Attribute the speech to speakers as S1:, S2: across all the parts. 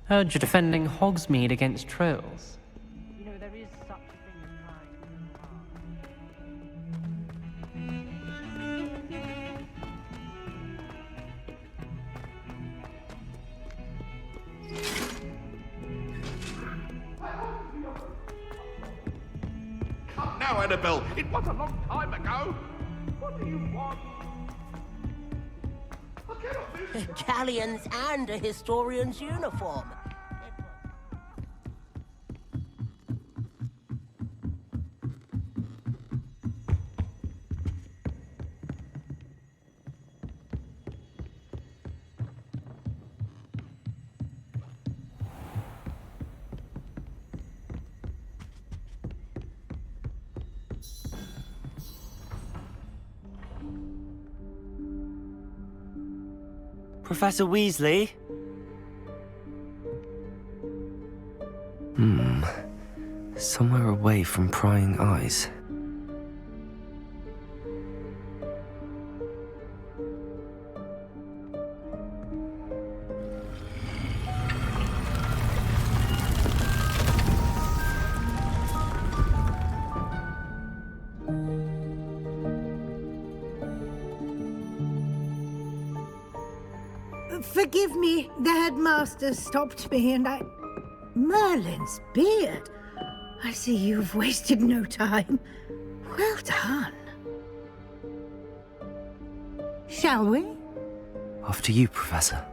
S1: Heard you're defending Hogsmeade against trolls. You know, there is such a thing as
S2: Come now, Annabelle. It was a long time ago. What do you want? I cannot do this.
S3: Galleons and a historian's uniform.
S4: Professor Weasley? Somewhere away from prying eyes.
S5: Forgive me, the headmaster stopped me and I... Merlin's beard. I see you've wasted no time. Well done. Shall we?
S4: After you, Professor.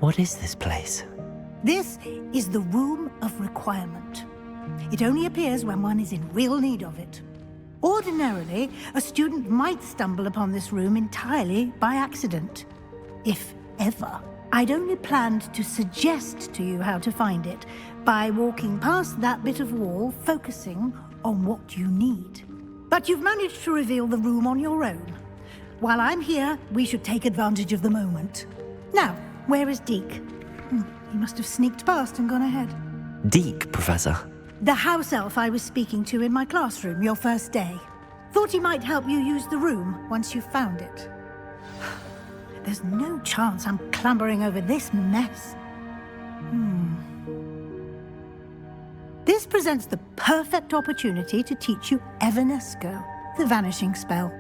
S4: What is this place?
S5: This is the Room of Requirement. It only appears when one is in real need of it. Ordinarily, a student might stumble upon this room entirely by accident, if ever. I'd only planned to suggest to you how to find it by walking past that bit of wall, focusing on what you need. But you've managed to reveal the room on your own. While I'm here, we should take advantage of the moment. Now, where is Deke? He must have sneaked past and gone ahead.
S4: Deke, Professor.
S5: The house elf I was speaking to in my classroom your first day. Thought he might help you use the room once you've found it. There's no chance I'm clambering over this mess. This presents the perfect opportunity to teach you Evanesco, the vanishing spell.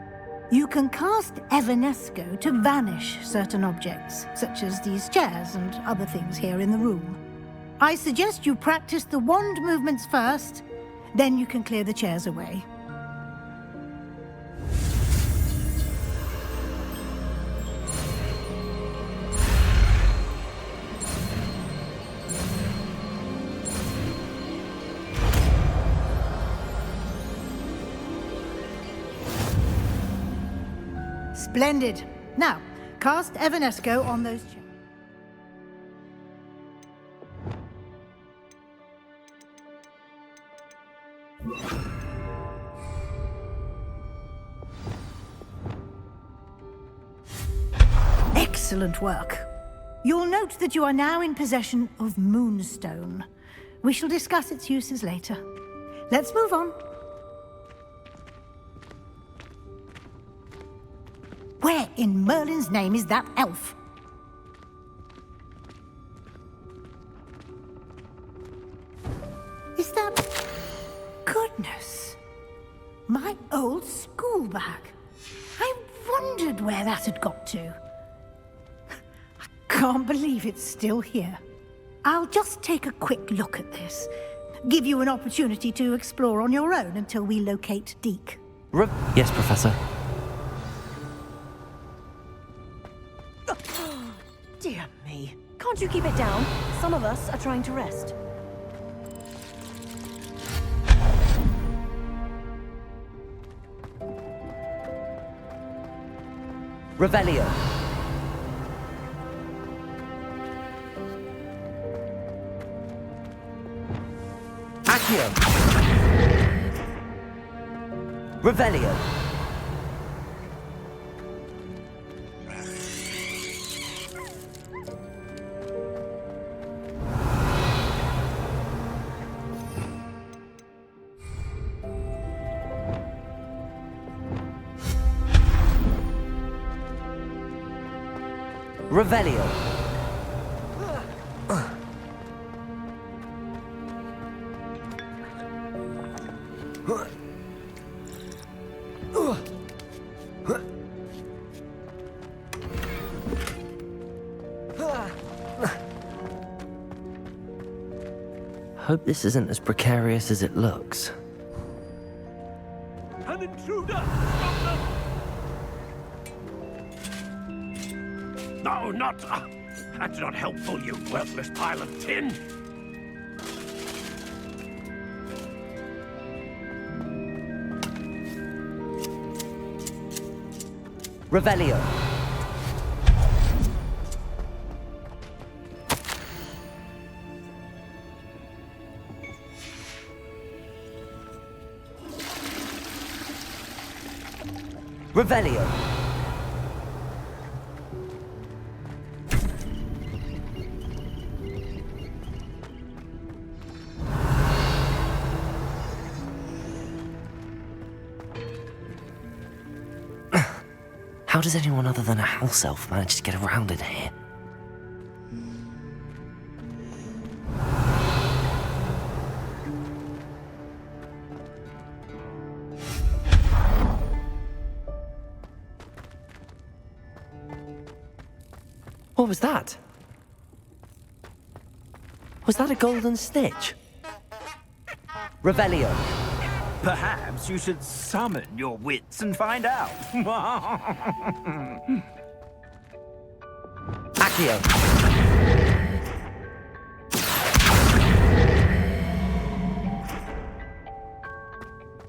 S5: You can cast Evanesco to vanish certain objects, such as these chairs and other things here in the room. I suggest you practice the wand movements first, then you can clear the chairs away. Splendid. Now, cast Evanesco on those chairs. Excellent work. You'll note that you are now in possession of Moonstone. We shall discuss its uses later. Let's move on. Where in Merlin's name is that elf? Is that... Goodness. My old school bag. I wondered where that had got to. I can't believe it's still here. I'll just take a quick look at this. Give you an opportunity to explore on your own until we locate Deke.
S4: Yes, Professor.
S6: Can't you keep it down? Some of us are trying to rest.
S7: Revelio. Accio. Revelio. Revelio.
S4: Hope this isn't as precarious as it looks.
S2: An intruder! Stop them! No, not... that's not helpful, you worthless pile of tin!
S7: Revelio. Revelio.
S4: How does anyone other than a house elf manage to get around in here? What was that? Was that a golden snitch?
S7: Revelio.
S8: Perhaps you should summon your wits and find out.
S7: Accio.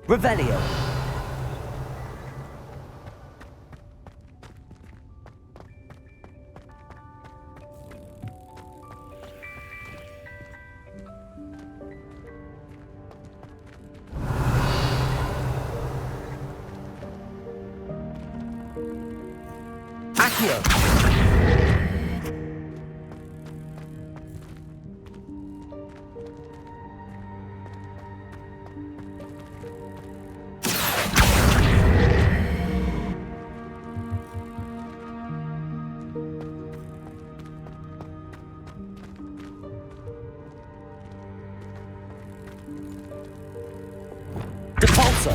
S7: Revelio. Accio. Depulso.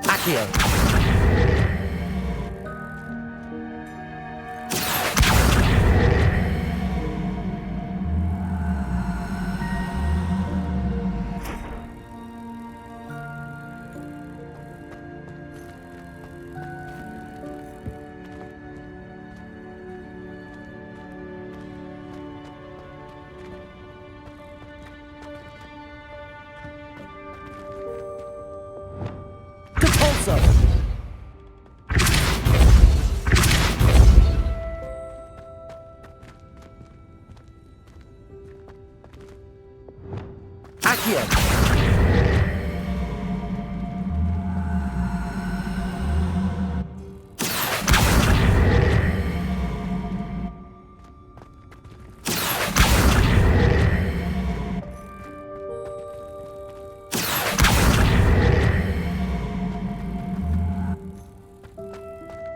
S7: Accio. Depulso. Accio.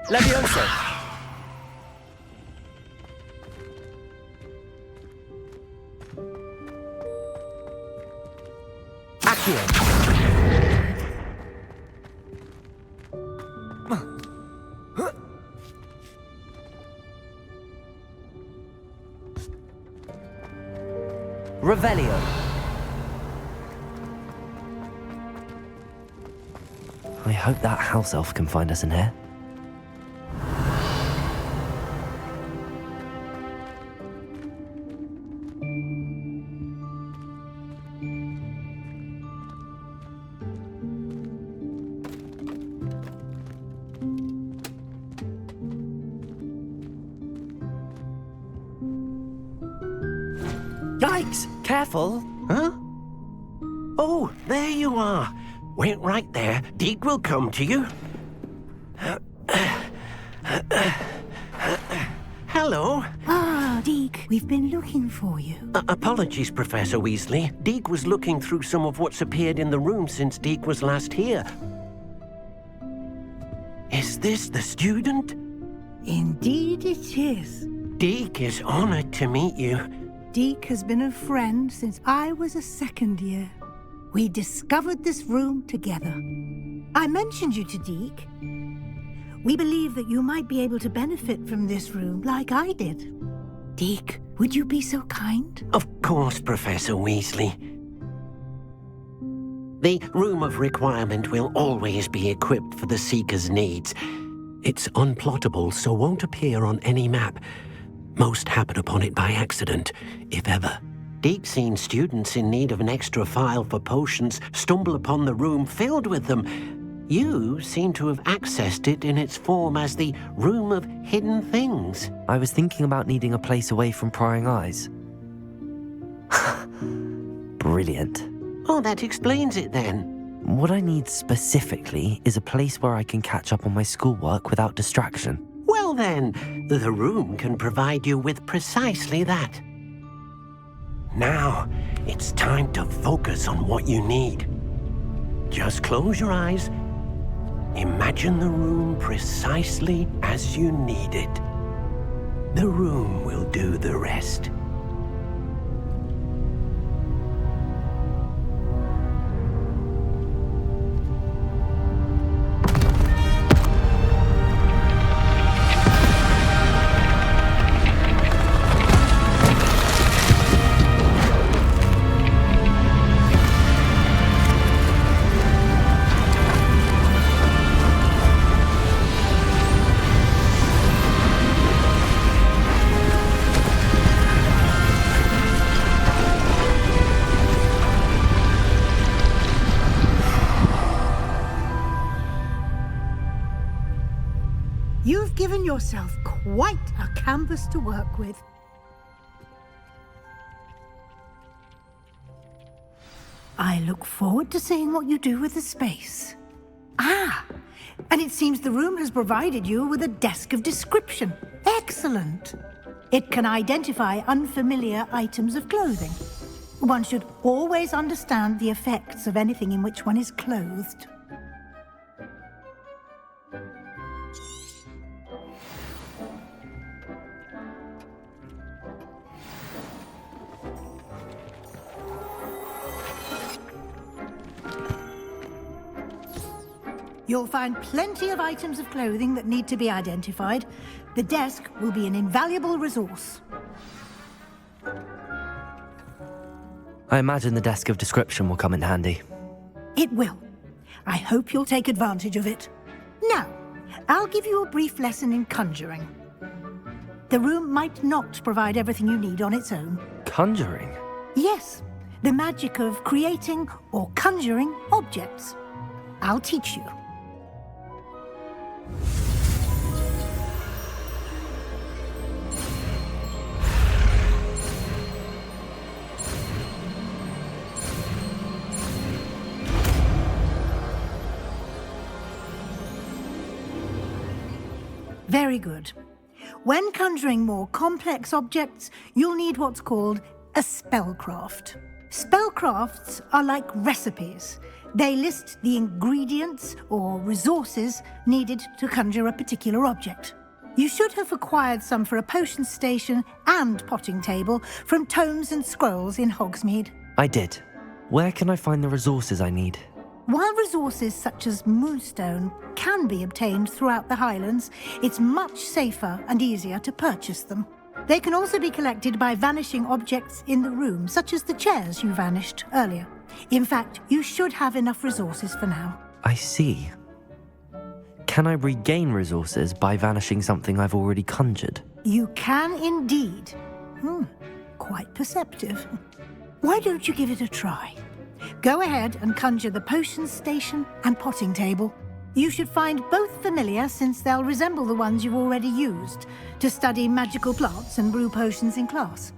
S7: Levioso. Accio. Revelio.
S4: I hope that house elf can find us in here.
S9: Yikes! Careful! Huh? Oh, there you are. Wait right there. Deke will come to you. Hello.
S5: Ah, Deke, we've been looking for you.
S9: Apologies, Professor Weasley. Deke was looking through some of what's appeared in the room since Deke was last here. Is this the student?
S5: Indeed it is.
S9: Deke is honored to meet you.
S5: Deke has been a friend since I was a second year. We discovered this room together. I mentioned you to Deke. We believe that you might be able to benefit from this room like I did. Deke, would you be so kind?
S9: Of course, Professor Weasley. The Room of Requirement will always be equipped for the Seeker's needs. It's unplottable, so won't appear on any map. Most happen upon it by accident, if ever. Deke's seen students in need of an extra file for potions stumble upon the room filled with them. You seem to have accessed it in its form as the Room of Hidden Things.
S4: I was thinking about needing a place away from prying eyes. Brilliant.
S9: Oh, that explains it then.
S4: What I need specifically is a place where I can catch up on my schoolwork without distraction.
S9: Well then, the room can provide you with precisely that. Now, it's time to focus on what you need. Just close your eyes. Imagine the room precisely as you need it. The room will do the rest.
S5: You've given yourself quite a canvas to work with. I look forward to seeing what you do with the space. Ah, and it seems the room has provided you with a desk of description. Excellent. It can identify unfamiliar items of clothing. One should always understand the effects of anything in which one is clothed. You'll find plenty of items of clothing that need to be identified. The desk will be an invaluable resource.
S4: I imagine the desk of description will come in handy.
S5: It will. I hope you'll take advantage of it. Now, I'll give you a brief lesson in conjuring. The room might not provide everything you need on its own.
S4: Conjuring?
S5: Yes, the magic of creating or conjuring objects. I'll teach you. Very good. When conjuring more complex objects, you'll need what's called a spellcraft. Spellcrafts are like recipes. They list the ingredients or resources needed to conjure a particular object. You should have acquired some for a potion station and potting table from tomes and scrolls in Hogsmeade.
S4: I did. Where can I find the resources I need?
S5: While resources such as moonstone can be obtained throughout the Highlands, it's much safer and easier to purchase them. They can also be collected by vanishing objects in the room, such as the chairs you vanished earlier. In fact, you should have enough resources for now.
S4: I see. Can I regain resources by vanishing something I've already conjured?
S5: You can indeed. Quite perceptive. Why don't you give it a try? Go ahead and conjure the potions station and potting table. You should find both familiar, since they'll resemble the ones you've already used to study magical plants and brew potions in class.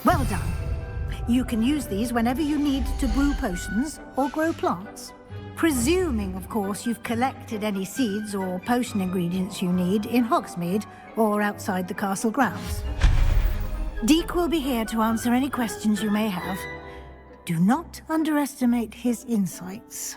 S5: Well done. You can use these whenever you need to brew potions or grow plants. Presuming, of course, you've collected any seeds or potion ingredients you need in Hogsmeade or outside the castle grounds. Deke will be here to answer any questions you may have. Do not underestimate his insights.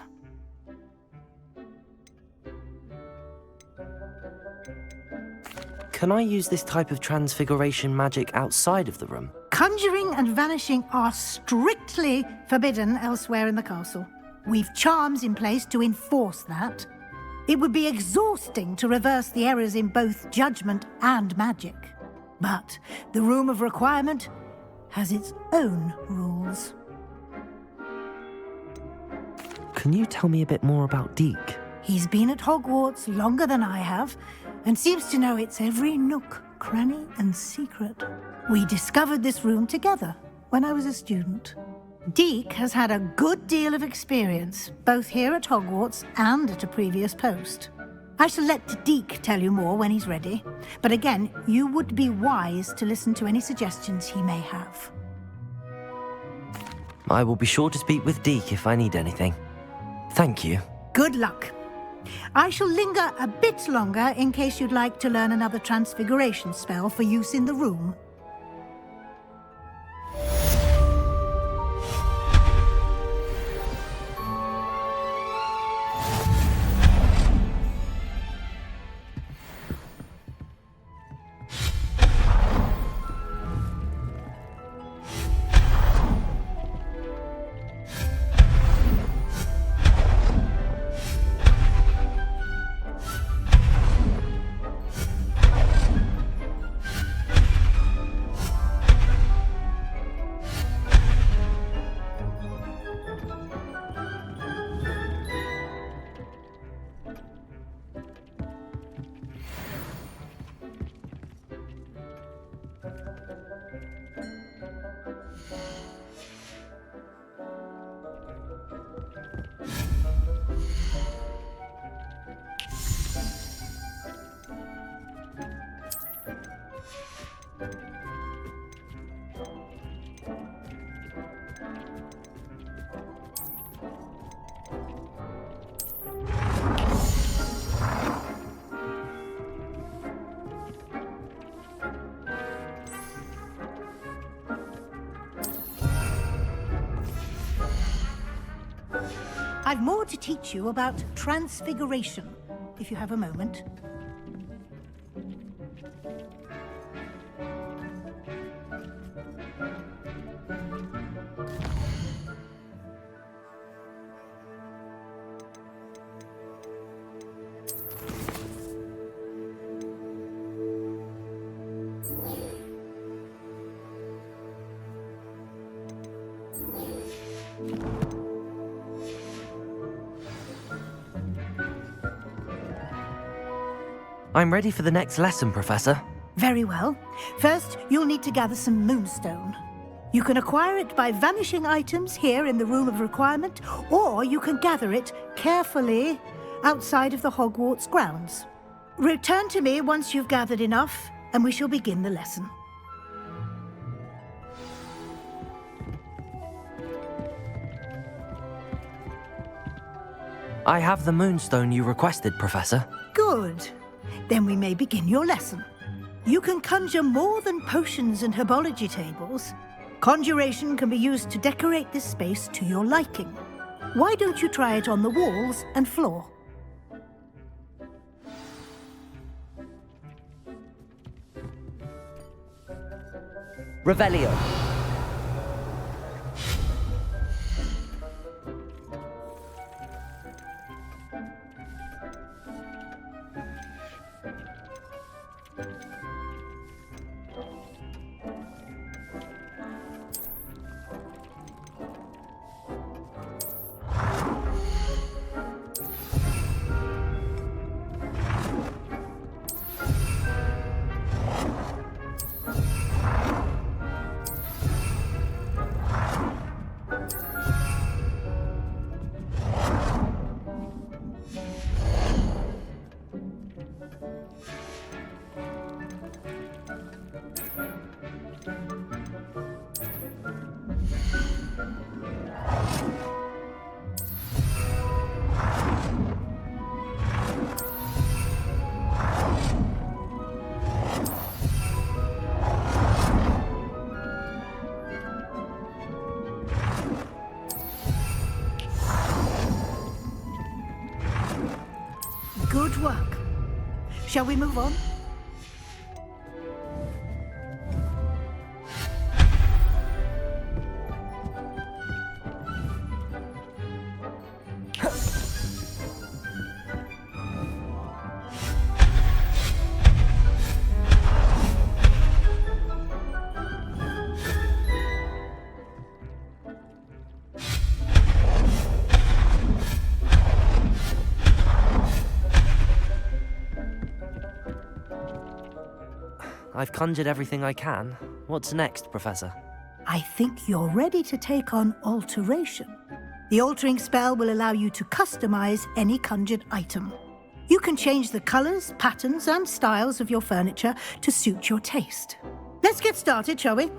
S4: Can I use this type of transfiguration magic outside of the room?
S5: Conjuring and vanishing are strictly forbidden elsewhere in the castle. We've charms in place to enforce that. It would be exhausting to reverse the errors in both judgment and magic. But the Room of Requirement has its own rules.
S4: Can you tell me a bit more about Deke?
S5: He's been at Hogwarts longer than I have, and seems to know its every nook, cranny, and secret. We discovered this room together when I was a student. Deke has had a good deal of experience, both here at Hogwarts and at a previous post. I shall let Deke tell you more when he's ready, but again, you would be wise to listen to any suggestions he may have.
S4: I will be sure to speak with Deke if I need anything. Thank you.
S5: Good luck. I shall linger a bit longer in case you'd like to learn another transfiguration spell for use in the room. I've more to teach you about transfiguration, if you have a moment.
S4: I'm ready for the next lesson, Professor.
S5: Very well. First, you'll need to gather some moonstone. You can acquire it by vanishing items here in the Room of Requirement, or you can gather it carefully outside of the Hogwarts grounds. Return to me once you've gathered enough, and we shall begin the lesson.
S4: I have the moonstone you requested, Professor.
S5: Good. Then we may begin your lesson. You can conjure more than potions and herbology tables. Conjuration can be used to decorate this space to your liking. Why don't you try it on the walls and floor?
S7: Revelio.
S5: Good work. Shall we move on?
S4: I've conjured everything I can. What's next, Professor?
S5: I think you're ready to take on alteration. The altering spell will allow you to customize any conjured item. You can change the colors, patterns, and styles of your furniture to suit your taste. Let's get started, shall we?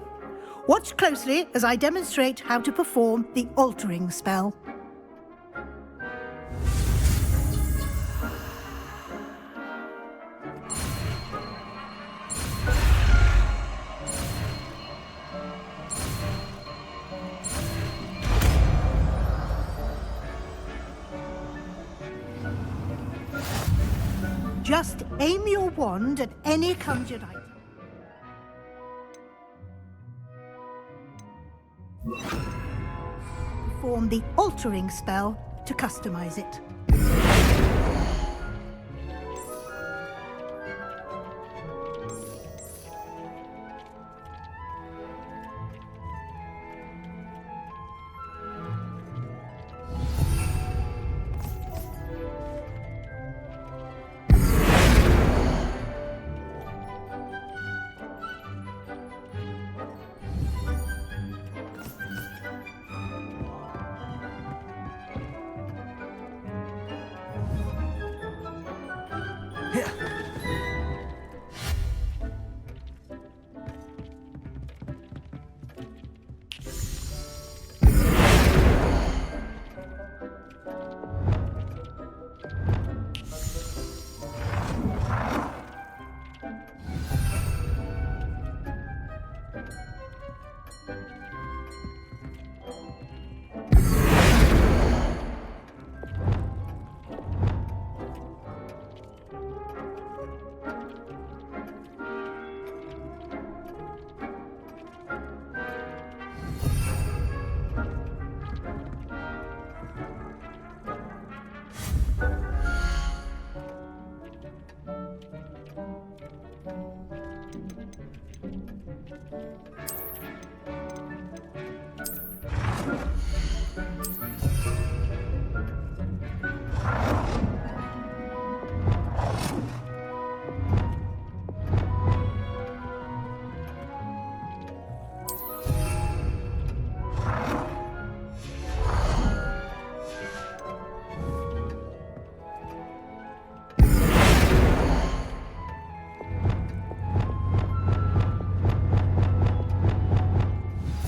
S5: Watch closely as I demonstrate how to perform the altering spell. Just aim your wand at any conjured item. Perform the altering spell to customize it.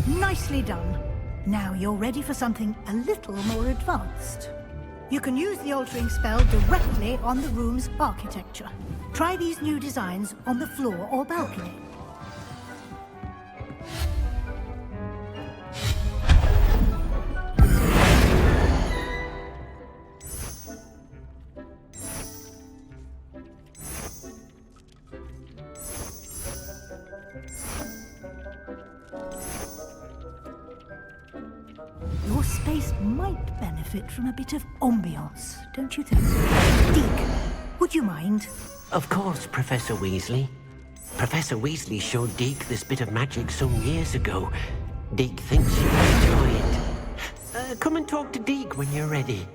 S5: Nicely done. Now you're ready for something a little more advanced. You can use the altering spell directly on the room's architecture. Try these new designs on the floor or balcony. Your space might benefit from a bit of ambiance, don't you think? Deke, would you mind?
S9: Of course, Professor Weasley. Professor Weasley showed Deke this bit of magic some years ago. Deke thinks you'll enjoy it. Come and talk to Deke when you're ready.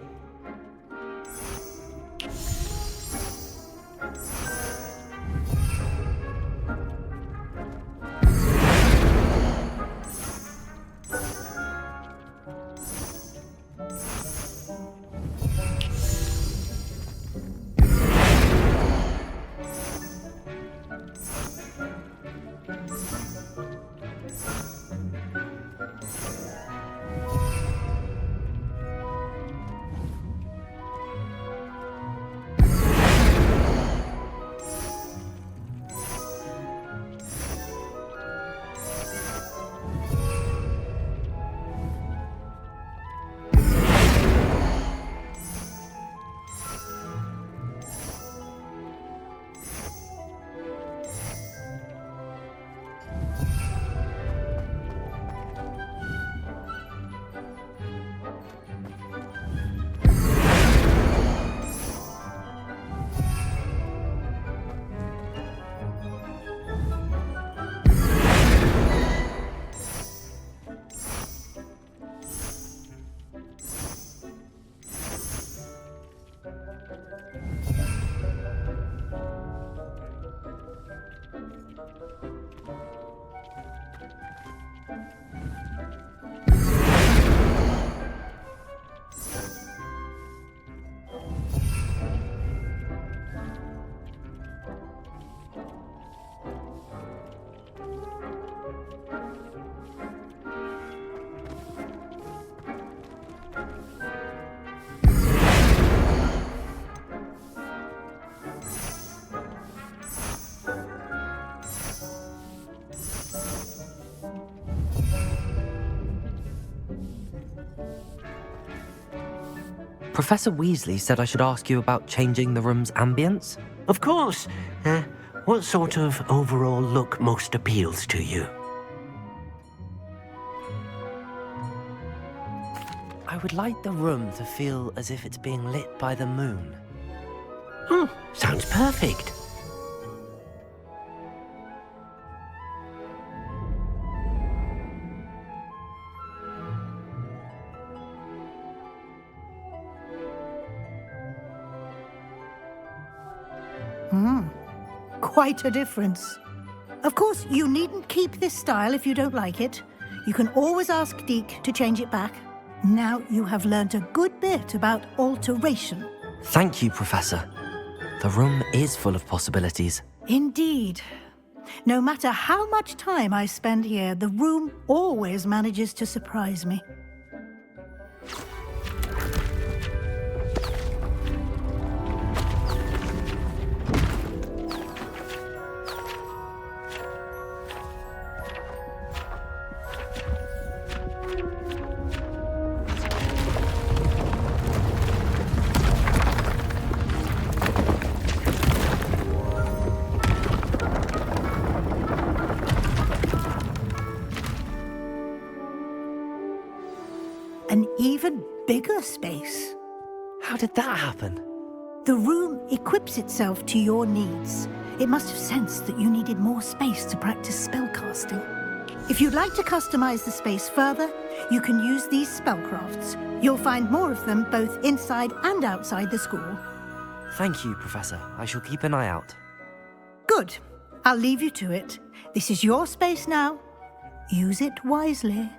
S4: Professor Weasley said I should ask you about changing the room's ambience.
S9: Of course. What sort of overall look most appeals to you?
S4: I would like the room to feel as if it's being lit by the moon.
S9: Sounds perfect.
S5: Quite a difference. Of course, you needn't keep this style if you don't like it. You can always ask Deke to change it back. Now you have learnt a good bit about alteration.
S4: Thank you, Professor. The room is full of possibilities.
S5: Indeed. No matter how much time I spend here, the room always manages to surprise me. An even bigger space.
S4: How did that happen?
S5: The room equips itself to your needs. It must have sensed that you needed more space to practice spellcasting. If you'd like to customize the space further, you can use these spellcrafts. You'll find more of them both inside and outside the school.
S4: Thank you, Professor. I shall keep an eye out.
S5: Good. I'll leave you to it. This is your space now. Use it wisely.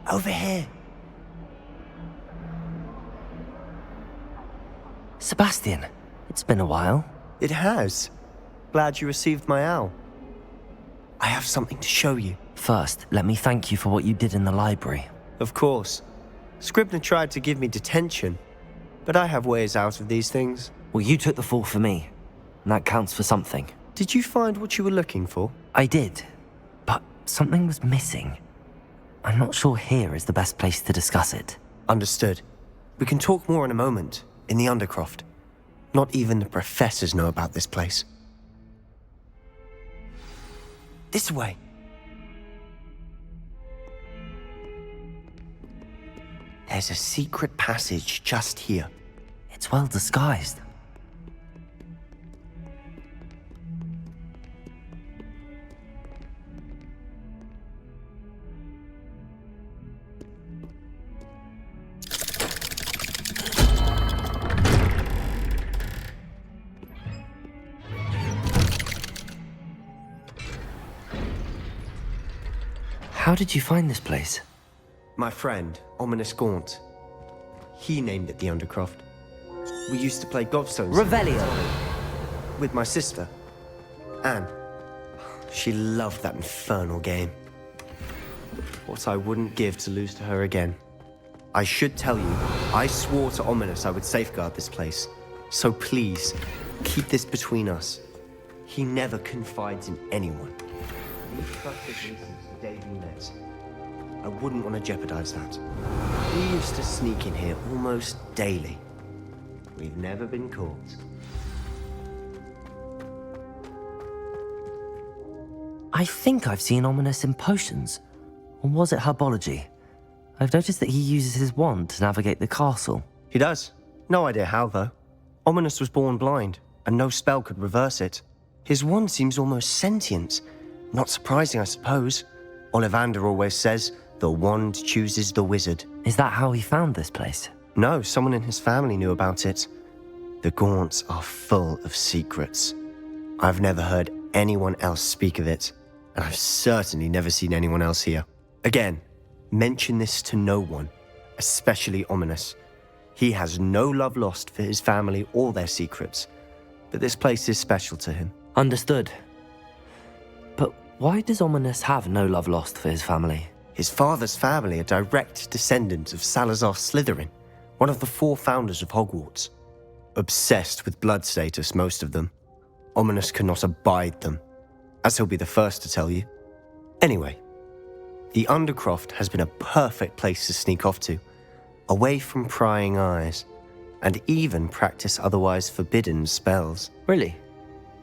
S4: Over here. Sebastian, it's been a while.
S10: It has. Glad you received my owl. I have something to show you.
S4: First, let me thank you for what you did in the library.
S10: Of course. Scribner tried to give me detention, but I have ways out of these things.
S4: Well, you took the fall for me, and that counts for something.
S10: Did you find what you were looking for?
S4: I did, but something was missing. I'm not sure here is the best place to discuss it.
S10: Understood. We can talk more in a moment, in the Undercroft. Not even the professors know about this place. This way. There's a secret passage just here.
S4: It's well disguised. How did you find this place?
S10: My friend, Ominous Gaunt. He named it the Undercroft. We used to play gobstones.
S7: Revelio.
S10: With my sister, Anne. She loved that infernal game. What I wouldn't give to lose to her again. I should tell you, I swore to Ominous I would safeguard this place. So please, keep this between us. He never confides in anyone. He's trusted me since the day we met. I wouldn't want to jeopardize that. He used to sneak in here almost daily. We've never been caught.
S4: I think I've seen Ominous in potions. Or was it herbology? I've noticed that he uses his wand to navigate the castle.
S10: He does. No idea how, though. Ominous was born blind, and no spell could reverse it. His wand seems almost sentient. Not surprising, I suppose. Ollivander always says, the wand chooses the wizard.
S4: Is that how he found this place?
S10: No, someone in his family knew about it. The Gaunts are full of secrets. I've never heard anyone else speak of it, and I've certainly never seen anyone else here. Again, mention this to no one, especially Ominous. He has no love lost for his family or their secrets, but this place is special to him.
S4: Understood. But why does Ominous have no love lost for his family?
S10: His father's family are direct descendants of Salazar Slytherin, one of the 4 founders of Hogwarts. Obsessed with blood status, most of them. Ominous cannot abide them, as he'll be the first to tell you. Anyway, the Undercroft has been a perfect place to sneak off to, away from prying eyes, and even practice otherwise forbidden spells.
S4: Really?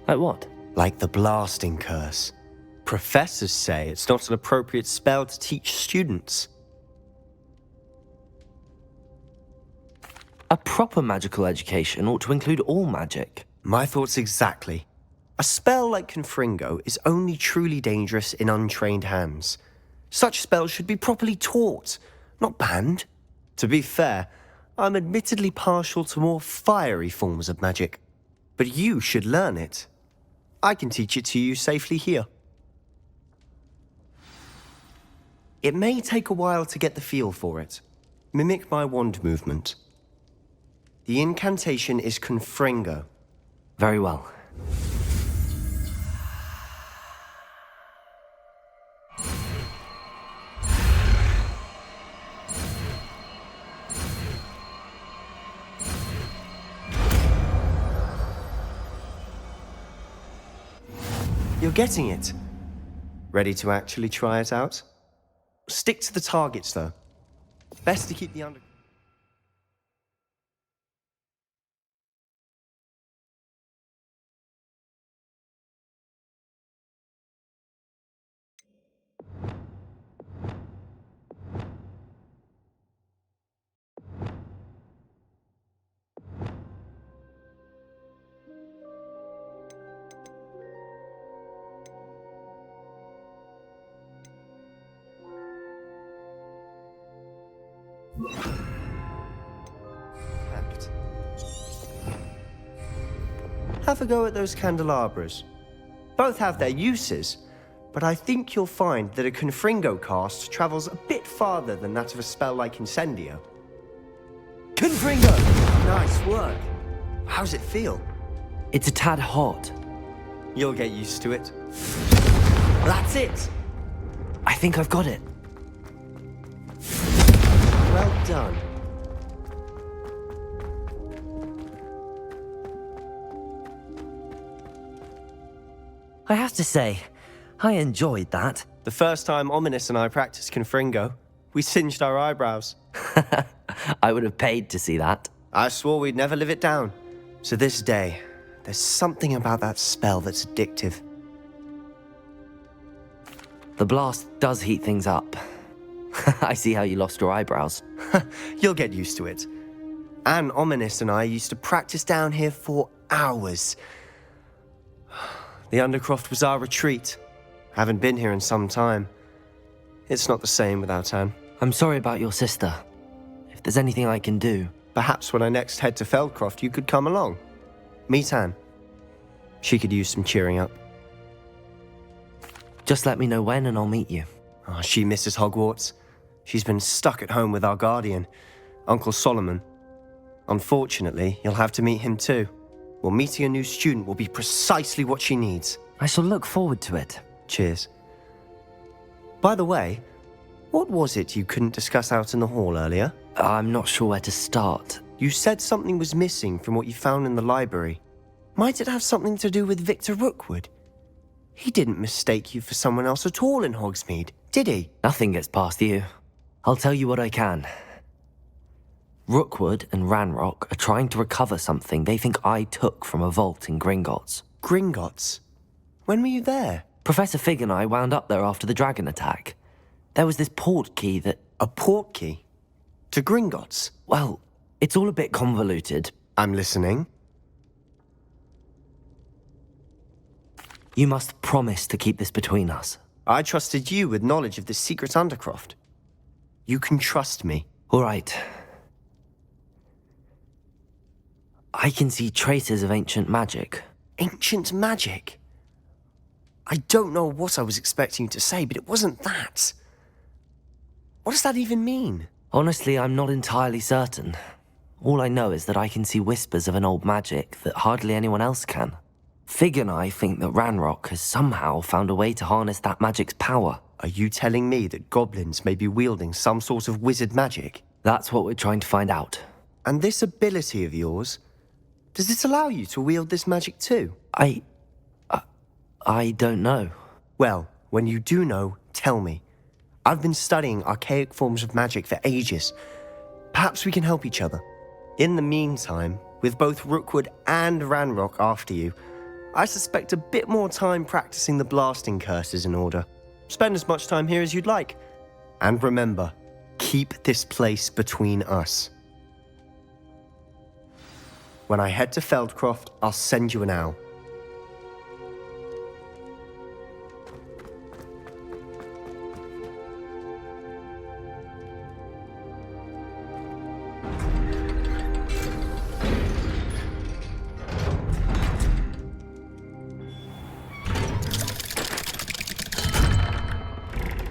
S4: Like what?
S10: Like the blasting curse. Professors say it's not an appropriate spell to teach students.
S4: A proper magical education ought to include all magic.
S10: My thoughts exactly. A spell like Confringo is only truly dangerous in untrained hands. Such spells should be properly taught, not banned. To be fair, I'm admittedly partial to more fiery forms of magic. But you should learn it. I can teach it to you safely here. It may take a while to get the feel for it. Mimic my wand movement. The incantation is Confringo.
S4: Very well.
S10: You're getting it. Ready to actually try it out? Stick to the targets, though. Best to keep the under... Have a go at those candelabras. Both have their uses, but I think you'll find that a Confringo cast travels a bit farther than that of a spell like Incendio. Confringo! Nice work. How's it feel?
S4: It's a tad hot.
S10: You'll get used to it. That's it!
S4: I think I've got it.
S10: Well done.
S4: I have to say, I enjoyed that.
S10: The first time Ominous and I practiced Confringo, we singed our eyebrows.
S4: I would have paid to see that.
S10: I swore we'd never live it down. To this day, there's something about that spell that's addictive.
S4: The blast does heat things up. I see how you lost your eyebrows.
S10: You'll get used to it. Anne, Ominous and I used to practice down here for hours. The Undercroft was our retreat. Haven't been here in some time. It's not the same without Anne.
S4: I'm sorry about your sister. If there's anything I can do...
S10: Perhaps when I next head to Feldcroft, you could come along. Meet Anne. She could use some cheering up.
S4: Just let me know when and I'll meet you.
S10: Oh, she misses Hogwarts. She's been stuck at home with our guardian, Uncle Solomon. Unfortunately, you'll have to meet him too. Well, meeting a new student will be precisely what she needs.
S4: I shall look forward to it.
S10: Cheers. By the way, What was it you couldn't discuss out in the hall earlier?
S4: I'm not sure where to start.
S10: You said something was missing from what you found in the library. Might it have something to do with Victor Rookwood? He didn't mistake you for someone else at all in Hogsmeade, did he?
S4: Nothing gets past you. I'll tell you what I can. Rookwood and Ranrock are trying to recover something they think I took from a vault in Gringotts.
S10: Gringotts? When were you there?
S4: Professor Fig and I wound up there after the dragon attack. There was this port key that...
S10: A port key? To Gringotts?
S4: Well, it's all a bit convoluted.
S10: I'm listening.
S4: You must promise to keep this between us.
S10: I trusted you with knowledge of this secret undercroft. You can trust me.
S4: All right. I can see traces of ancient magic.
S10: Ancient magic? I don't know what I was expecting you to say, but it wasn't that. What does that even mean?
S4: Honestly, I'm not entirely certain. All I know is that I can see whispers of an old magic that hardly anyone else can. Fig and I think that Ranrock has somehow found a way to harness that magic's power.
S10: Are you telling me that goblins may be wielding some sort of wizard magic?
S4: That's what we're trying to find out.
S10: And this ability of yours, does it allow you to wield this magic too?
S4: I don't know.
S10: Well, when you do know, tell me. I've been studying archaic forms of magic for ages. Perhaps we can help each other. In the meantime, with both Rookwood and Ranrock after you, I suspect a bit more time practicing the blasting curse is in order. Spend as much time here as you'd like. And remember, keep this place between us. When I head to Feldcroft, I'll send you an owl.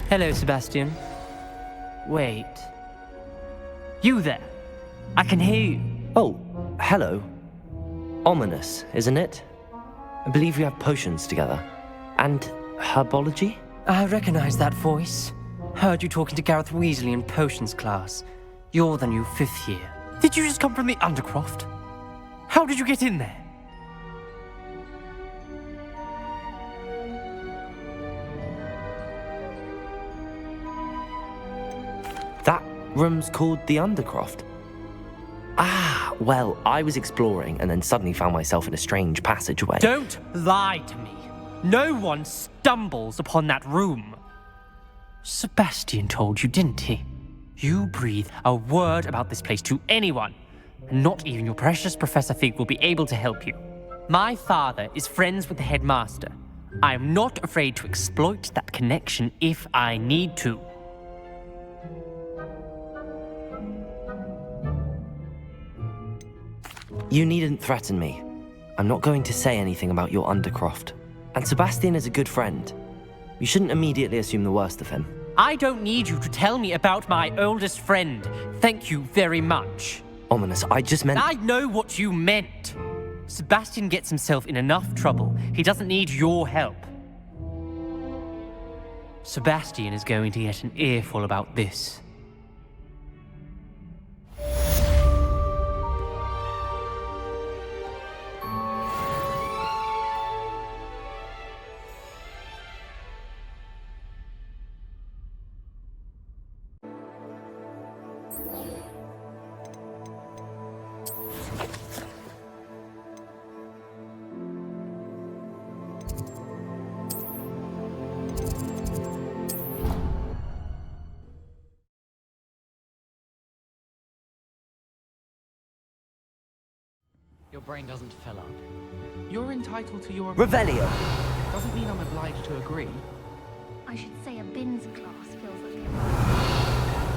S1: Hello, Sebastian. Wait. You there? I can hear you.
S4: Oh, hello. Ominous, isn't it? I believe we have potions together. And herbology?
S1: I recognize that voice. Heard you talking to Gareth Weasley in potions class. You're the new 5th year. Did you just come from the Undercroft? How did you get in there?
S4: That room's called the Undercroft. Ah, well, I was exploring and then suddenly found myself in a strange passageway.
S1: Don't lie to me. No one stumbles upon that room. Sebastian told you, didn't he? You breathe a word about this place to anyone, and not even your precious Professor Fig will be able to help you. My father is friends with the headmaster. I am not afraid to exploit that connection if I need to.
S4: You needn't threaten me. I'm not going to say anything about your Undercroft. And Sebastian is a good friend. You shouldn't immediately assume the worst of him.
S1: I don't need you to tell me about my oldest friend. Thank you very much.
S4: Ominous, I just meant...
S1: I know what you meant. Sebastian gets himself in enough trouble. He doesn't need your help. Sebastian is going to get an earful about this.
S11: Your brain doesn't fill up. You're entitled to your...
S7: Revelio!
S11: Doesn't mean I'm obliged to agree.
S12: I should say a bins class feels like it.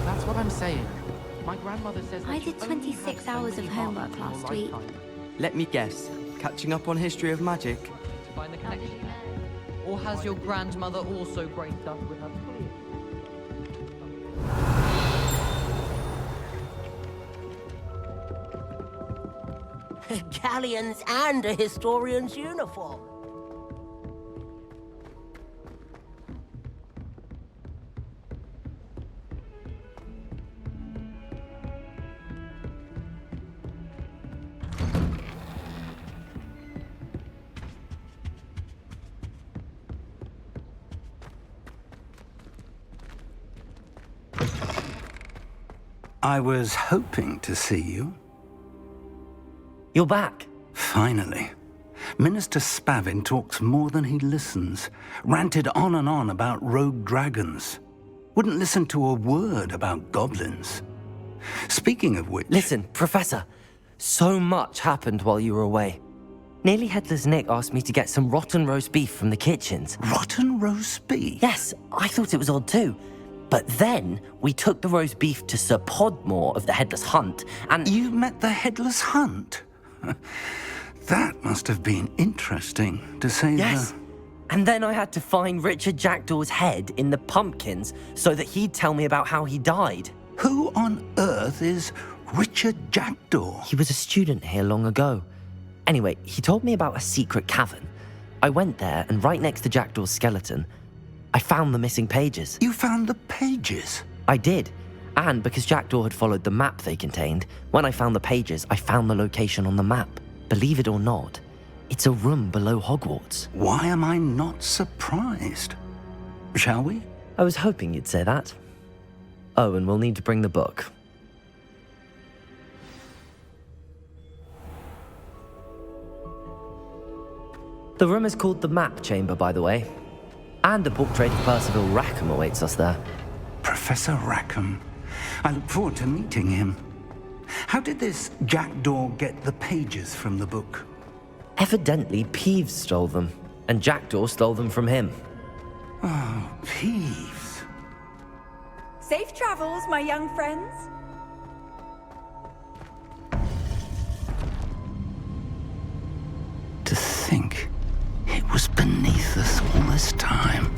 S11: That's what I'm saying. My grandmother says that
S12: I did 26 hours of homework last week.
S13: Let me guess. Catching up on history of magic?
S11: To find the connection. Or has your grandmother also graced us with her prayer?
S3: Galleons and a historian's uniform.
S8: I was hoping to see you.
S4: You're back.
S8: Finally. Minister Spavin talks more than he listens. Ranted on and on about rogue dragons. Wouldn't listen to a word about goblins. Speaking of which...
S4: Listen, Professor. So much happened while you were away. Nearly Headless Nick asked me to get some rotten roast beef from the kitchens.
S8: Rotten roast beef?
S4: Yes, I thought it was odd too. But then we took the roast beef to Sir Podmore of the Headless Hunt, and...
S8: You met the Headless Hunt? That must have been interesting, to say
S4: Yes. And then I had to find Richard Jackdaw's head in the pumpkins so that he'd tell me about how he died.
S8: Who on earth is Richard Jackdaw?
S4: He was a student here long ago. Anyway, he told me about a secret cavern. I went there, and right next to Jackdaw's skeleton, I found the missing pages.
S8: You found the pages?
S4: I did. And because Jackdaw had followed the map they contained, when I found the pages, I found the location on the map. Believe it or not, it's a room below Hogwarts.
S8: Why am I not surprised? Shall we?
S4: I was hoping you'd say that. Oh, and we'll need to bring the book. The room is called the Map Chamber, by the way. And a portrait of Percival Rackham awaits us there.
S8: Professor Rackham. I look forward to meeting him. How did this Jackdaw get the pages from the book?
S4: Evidently, Peeves stole them, and Jackdaw stole them from him.
S8: Oh, Peeves.
S14: Safe travels, my young friends.
S8: To think it was beneath us all this time.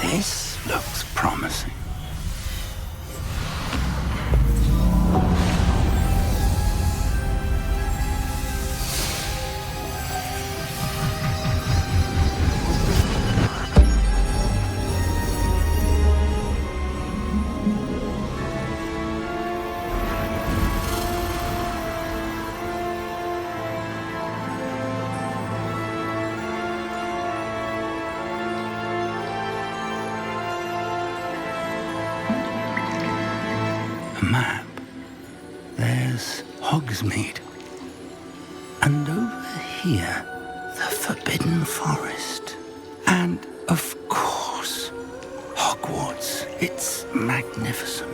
S8: This looks promising. Map. There's Hogsmeade. And over here, the Forbidden Forest. And, of course, Hogwarts. It's magnificent.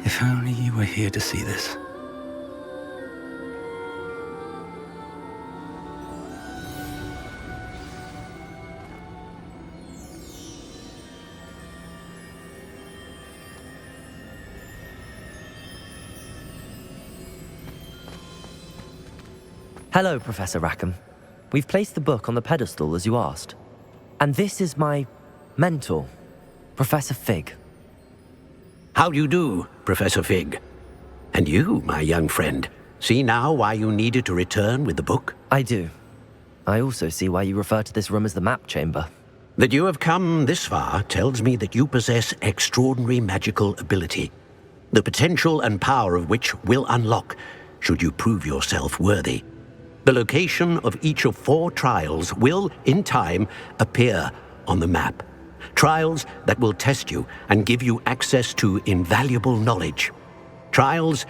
S8: If only you were here to see this.
S4: Hello, Professor Rackham. We've placed the book on the pedestal as you asked. And this is my mentor, Professor Fig.
S9: How do you do, Professor Fig? And you, my young friend, see now why you needed to return with the book?
S4: I do. I also see why you refer to this room as the Map Chamber.
S9: That you have come this far tells me that you possess extraordinary magical ability, the potential and power of which will unlock should you prove yourself worthy. The location of each of 4 trials will, in time, appear on the map. Trials that will test you and give you access to invaluable knowledge. Trials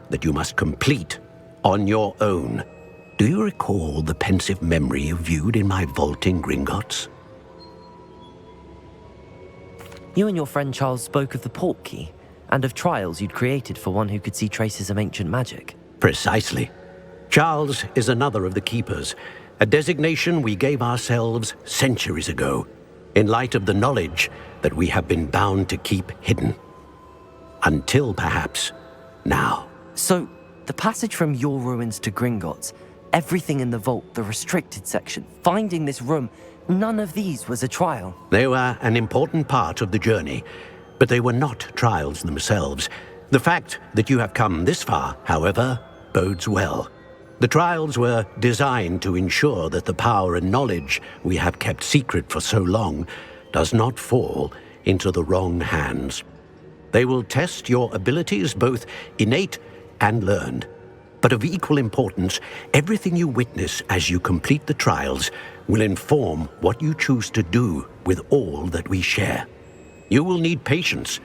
S9: that you must complete on your own. Do you recall the pensive memory you viewed in my vault in Gringotts?
S4: You and your friend Charles spoke of the Portkey and of trials you'd created for one who could see traces of ancient magic.
S9: Precisely. Charles is another of the Keepers, a designation we gave ourselves centuries ago. in light of the knowledge that we have been bound to keep hidden. Until perhaps now.
S4: So, the passage from your ruins to Gringotts, everything in the vault, the restricted section, finding this room, none of these was a trial.
S9: They were an important part of the journey, but they were not trials themselves. The fact that you have come this far, however, bodes well. The trials were designed to ensure that the power and knowledge we have kept secret for so long does not fall into the wrong hands. They will test your abilities, both innate and learned. But of equal importance, everything you witness as you complete the trials will inform what you choose to do with all that we share. You will need patience.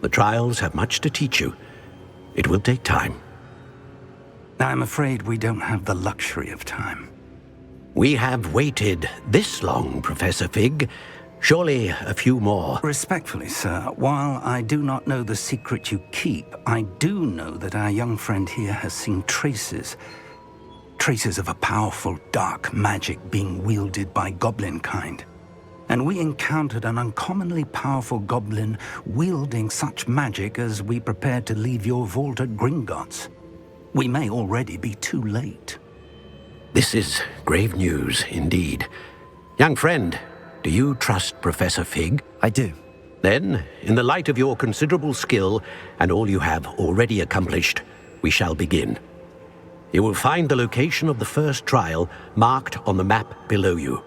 S9: The trials have much to teach you. It will take time.
S8: I'm afraid we don't have the luxury of time.
S9: We have waited this long, Professor Fig. Surely a few more.
S8: Respectfully, sir, while I do not know the secret you keep, I do know that our young friend here has seen traces of a powerful dark magic being wielded by goblin kind. And we encountered an uncommonly powerful goblin wielding such magic as we prepared to leave your vault at Gringotts. We may already be too late.
S9: This is grave news indeed. Young friend, do you trust Professor Fig?
S4: I do.
S9: Then, in the light of your considerable skill and all you have already accomplished, we shall begin. You will find the location of the first trial marked on the map below you.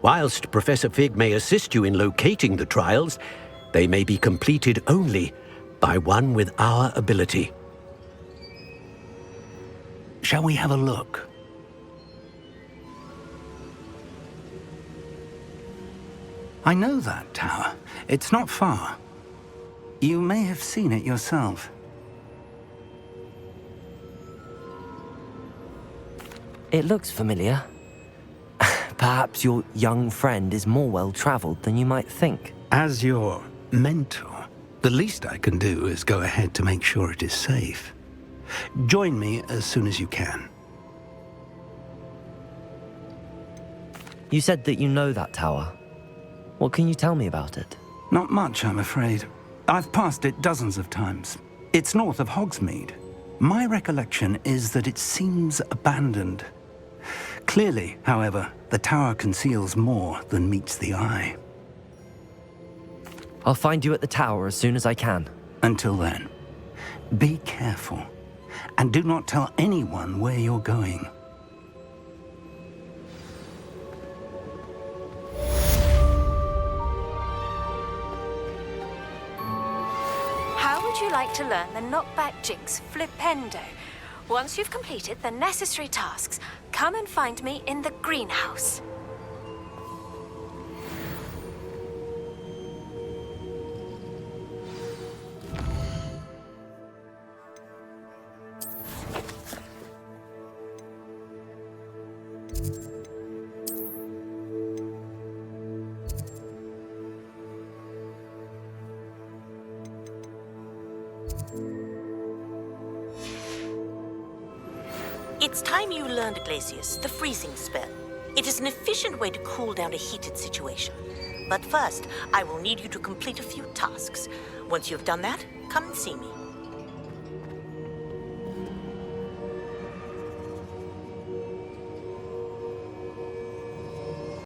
S9: Whilst Professor Fig may assist you in locating the trials, they may be completed only by one with our ability.
S8: Shall we have a look? I know that tower. It's not far. You may have seen it yourself.
S4: It looks familiar. Perhaps your young friend is more well-traveled than you might think.
S8: As your mentor, the least I can do is go ahead to make sure it is safe. Join me as soon as you can.
S4: You said that you know that tower. What can you tell me about it?
S8: Not much, I'm afraid. I've passed it dozens of times. It's north of Hogsmeade. My recollection is that it seems abandoned. Clearly, however, the tower conceals more than meets the eye.
S4: I'll find you at the tower as soon as I can.
S8: Until then, be careful, and do not tell anyone where you're going.
S15: How would you like to learn the knockback jinx flipendo? Once you've completed the necessary tasks, come and find me in the greenhouse.
S3: It's time you learned, Glacius, the freezing spell. It is an efficient way to cool down a heated situation. But first, I will need you to complete a few tasks. Once you've done that, come and see me.